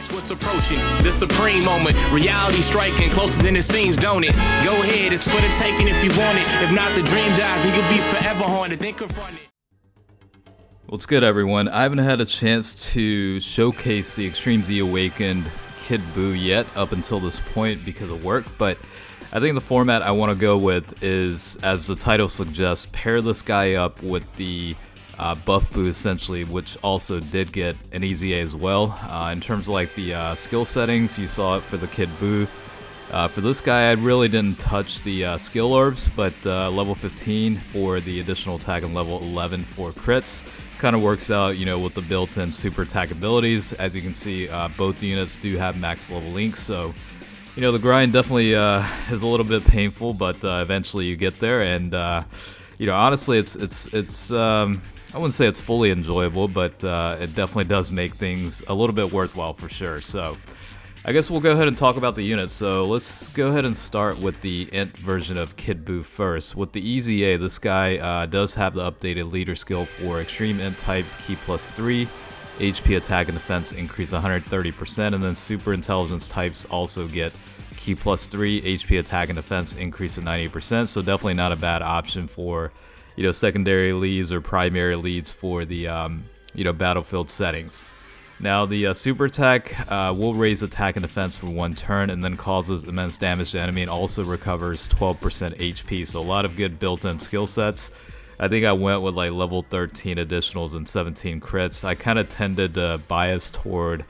Watch what's approaching, the supreme moment. Reality striking closer than it seems, don't it? Go ahead, it's for the taking if you want it. If not, the dream dies and you'll be forever haunted. Then confront it. What's good, everyone? I haven't had a chance to showcase the Extreme Z Awakened Kid Buu yet up until this point because of work, but I think the format I want to go with is, as the title suggests, pair this guy up with the buff Buu essentially, which also did get an EZA as well. In terms of like the skill settings, you saw it for the Kid Buu. For this guy, I really didn't touch the skill orbs, but level 15 for the additional attack and level 11 for crits kind of works out, you know, with the built-in super attack abilities. As you can see, both units do have max level links, so you know the grind definitely is a little bit painful, but eventually you get there, and you know, honestly, it's I wouldn't say it's fully enjoyable, but it definitely does make things a little bit worthwhile for sure. So I guess we'll go ahead and talk about the units. So let's go ahead and start with the INT version of Kid Buu first. With the EZA, this guy does have the updated leader skill for extreme INT types, key +3, HP attack and defense increase 130%, and then super intelligence types also get key +3, HP attack and defense increase to 90%. So definitely not a bad option for, you know, secondary leads or primary leads for the you know, battlefield settings. Now the super attack will raise attack and defense for 1 turn and then causes immense damage to enemy and also recovers 12% HP. So a lot of good built-in skill sets. I think I went with like level 13 additionals and 17 crits. I kind of tended to bias toward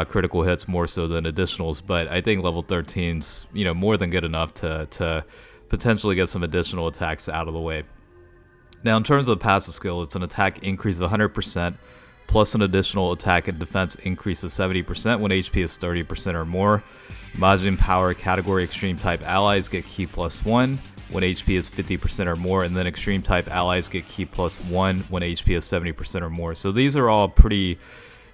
critical hits more so than additionals, but I think level 13's, you know, more than good enough to potentially get some additional attacks out of the way. Now in terms of the passive skill, it's an attack increase of 100%, plus an additional attack and defense increase of 70% when HP is 30% or more. Majin Power category extreme type allies get key +1 when HP is 50% or more, and then extreme type allies get key +1 when HP is 70% or more. So these are all pretty,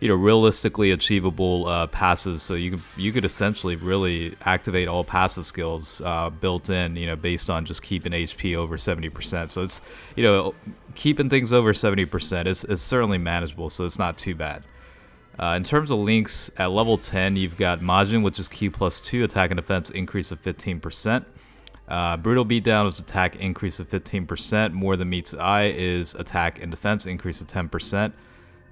you know, realistically achievable passives. So you could essentially really activate all passive skills built in, you know, based on just keeping HP over 70%. So it's, you know, keeping things over 70% is certainly manageable, so it's not too bad. In terms of links, at level 10, you've got Majin, which is key +2, attack and defense increase of 15%. Brutal Beatdown is attack increase of 15%. More Than Meets the Eye is attack and defense increase of 10%.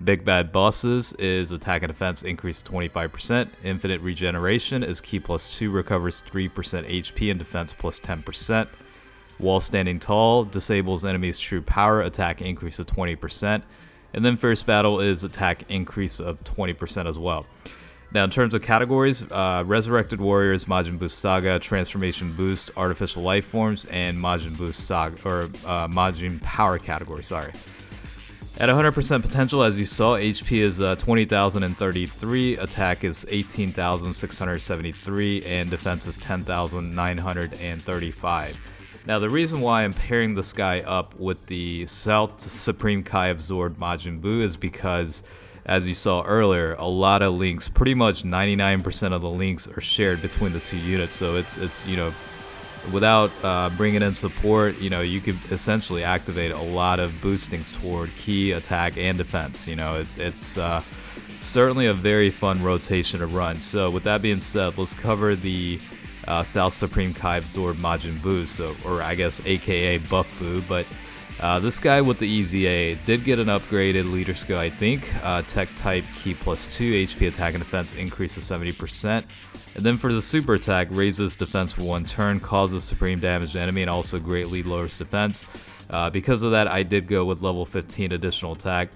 Big Bad Bosses is attack and defense increase of 25%. Infinite Regeneration is key +2, recovers 3% HP and defense +10%. While Standing Tall disables enemies' true power, attack increase of 20%. And then Fierce Battle is attack increase of 20% as well. Now in terms of categories, Resurrected Warriors, Majin Boost Saga, Transformation Boost, Artificial Life Forms, and Majin Boost Saga, or Majin Power category, sorry. At 100% potential, as you saw, HP is 20,033, attack is 18,673, and defense is 10,935. Now the reason why I'm pairing this guy up with the South Supreme Kai Absorbed Majin Buu is because, as you saw earlier, a lot of links, pretty much 99% of the links are shared between the two units. So it's you know, without bringing in support, you know, you could essentially activate a lot of boostings toward key, attack, and defense. You know, it's certainly a very fun rotation to run. So with that being said, let's cover the South Supreme Kai Absorbed Majin Buu, so, or I guess aka Buff Buu, but this guy with the EZA did get an upgraded leader skill, I think. Tech type key +2, HP attack and defense increase to 70%. And then for the super attack, raises defense for 1 turn, causes supreme damage to enemy, and also greatly lowers defense. Because of that, I did go with level 15 additional attack.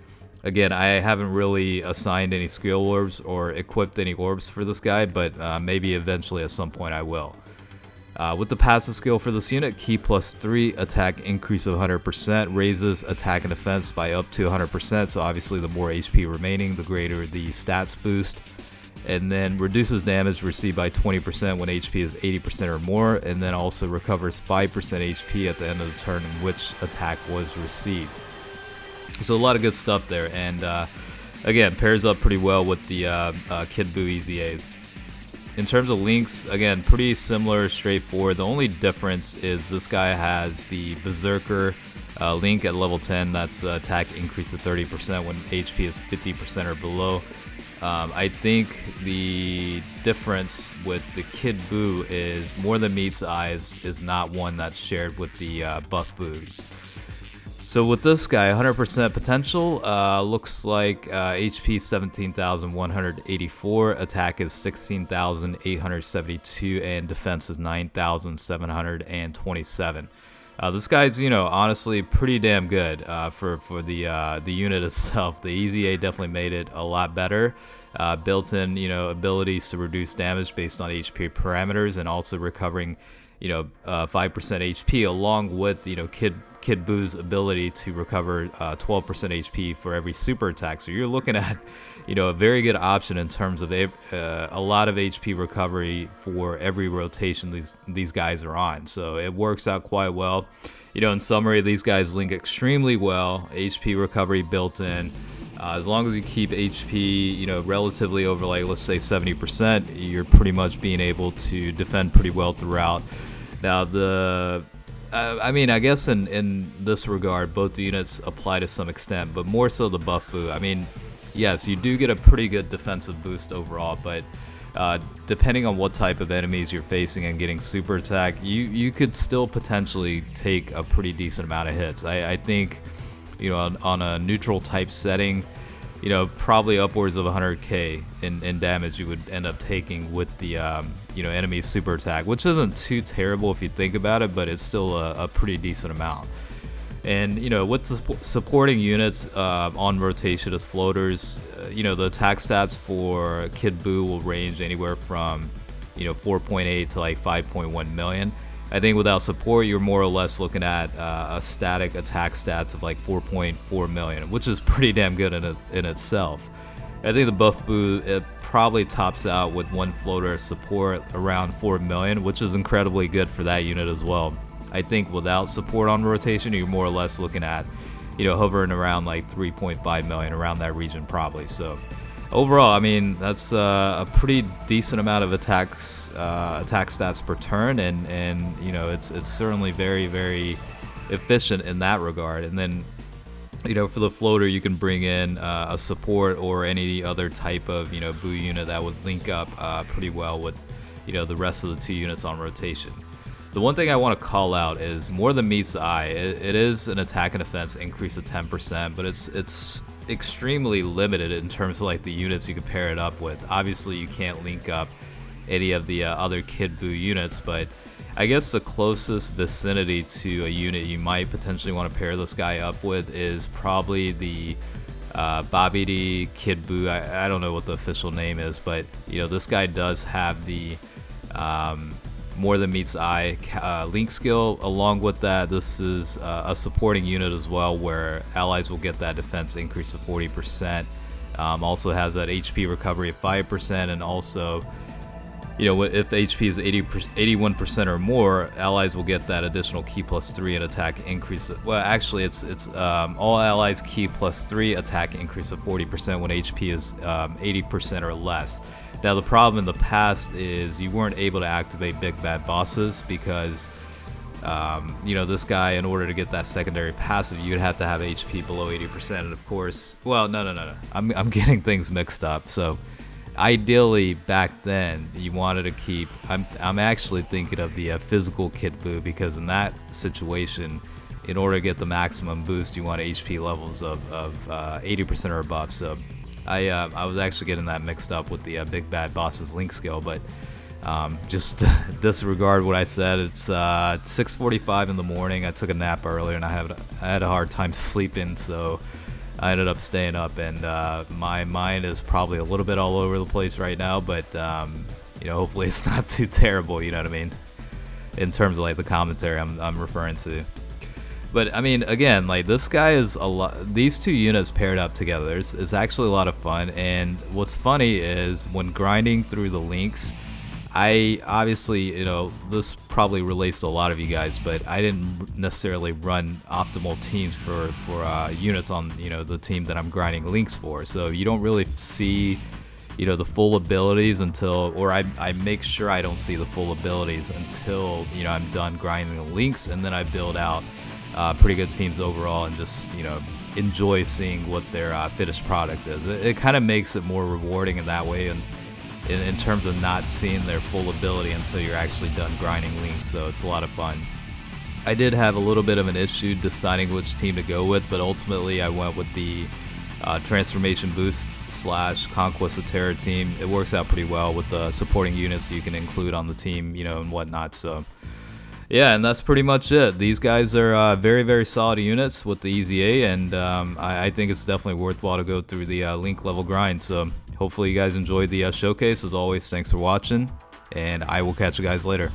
Again, I haven't really assigned any skill orbs or equipped any orbs for this guy, but maybe eventually at some point I will. With the passive skill for this unit, key +3, attack increase of 100%, raises attack and defense by up to 100%, so obviously the more HP remaining, the greater the stats boost. And then reduces damage received by 20% when HP is 80% or more, and then also recovers 5% HP at the end of the turn in which attack was received. So a lot of good stuff there, and again, pairs up pretty well with the Kid Buu EZA. In terms of links, again, pretty similar, straightforward. The only difference is this guy has the Berserker link at level 10. That's attack increase to 30% when HP is 50% or below. I think the difference with the Kid Buu is More Than Meets the Eye is not one that's shared with the Buff Buu. So with this guy, 100% potential, looks like HP 17,184, attack is 16,872, and defense is 9,727. This guy's, honestly pretty damn good for the unit itself. The EZA definitely made it a lot better. Built-in, abilities to reduce damage based on HP parameters, and also recovering, 5% HP, along with, Kid Buu's ability to recover 12% HP for every super attack. So you're looking at, a very good option in terms of a lot of HP recovery for every rotation these guys are on. So it works out quite well. In summary, these guys link extremely well. HP recovery built in. As long as you keep HP, relatively over, like, let's say 70%, you're pretty much being able to defend pretty well throughout. Now, I guess in this regard, both the units apply to some extent, but more so the Buff Buu. Yes, you do get a pretty good defensive boost overall, but depending on what type of enemies you're facing and getting super attack, you could still potentially take a pretty decent amount of hits. I think, on a neutral type setting, probably upwards of 100k in damage you would end up taking with the enemy super attack, which isn't too terrible if you think about it, but it's still a pretty decent amount. And with the supporting units on rotation as floaters, the attack stats for Kid Buu will range anywhere from 4.8 to like 5.1 million. I think without support, you're more or less looking at a static attack stats of like 4.4 million, which is pretty damn good in itself. I think the Buff Buu, it probably tops out with one floater support around 4 million, which is incredibly good for that unit as well. I think without support on rotation, you're more or less looking at, hovering around like 3.5 million, around that region probably. So overall, that's a pretty decent amount of attack stats per turn, and it's certainly very, very efficient in that regard. And then, for the floater, you can bring in a support or any other type of Buu unit that would link up pretty well with the rest of the two units on rotation. The one thing I want to call out is More Than Meets the Eye. It is an attack and defense increase of 10%, but it's extremely limited in terms of like the units you can pair it up with. Obviously, you can't link up any of the other Kid Buu units, but I guess the closest vicinity to a unit you might potentially want to pair this guy up with is probably the DBZ Kid Buu. I don't know what the official name is, but this guy does have the More Than Meets the Eye link skill. Along with that, this is a supporting unit as well, where allies will get that defense increase of 40%. Also has that HP recovery of 5%, and also, if HP is 81% or more, allies will get that additional key +3 and attack increase. Well, actually, it's all allies key +3 attack increase of 40% when HP is 80% or less. Now, the problem in the past is you weren't able to activate big bad bosses because, this guy, in order to get that secondary passive, you'd have to have HP below 80%. And of course, well, no. I'm getting things mixed up. So, ideally, back then, you wanted to keep. I'm actually thinking of the physical Kid Buu, because in that situation, in order to get the maximum boost, you want HP levels of 80% or above. So I was actually getting that mixed up with the Big Bad Boss's link skill, but just disregard what I said. It's 6:45 in the morning. I took a nap earlier, and I had a hard time sleeping, so I ended up staying up, and my mind is probably a little bit all over the place right now, but hopefully it's not too terrible, you know what I mean, in terms of like the commentary I'm referring to. But again, like, this guy is a lot. These two units paired up together is actually a lot of fun. And what's funny is when grinding through the links, I obviously, this probably relates to a lot of you guys, but I didn't necessarily run optimal teams for units on the team that I'm grinding links for. So you don't really see the full abilities until, or I make sure I don't see the full abilities until I'm done grinding the links, and then I build out pretty good teams overall, and just enjoy seeing what their finished product is. It kind of makes it more rewarding in that way, and in terms of not seeing their full ability until you're actually done grinding links, so it's a lot of fun. I did have a little bit of an issue deciding which team to go with, but ultimately I went with the Transformation Boost / Conquest of Terror team. It works out pretty well with the supporting units you can include on the team, you know, and whatnot. So yeah, and that's pretty much it. These guys are very, very solid units with the EZA, and I think it's definitely worthwhile to go through the link level grind. So hopefully you guys enjoyed the showcase. As always, thanks for watching, and I will catch you guys later.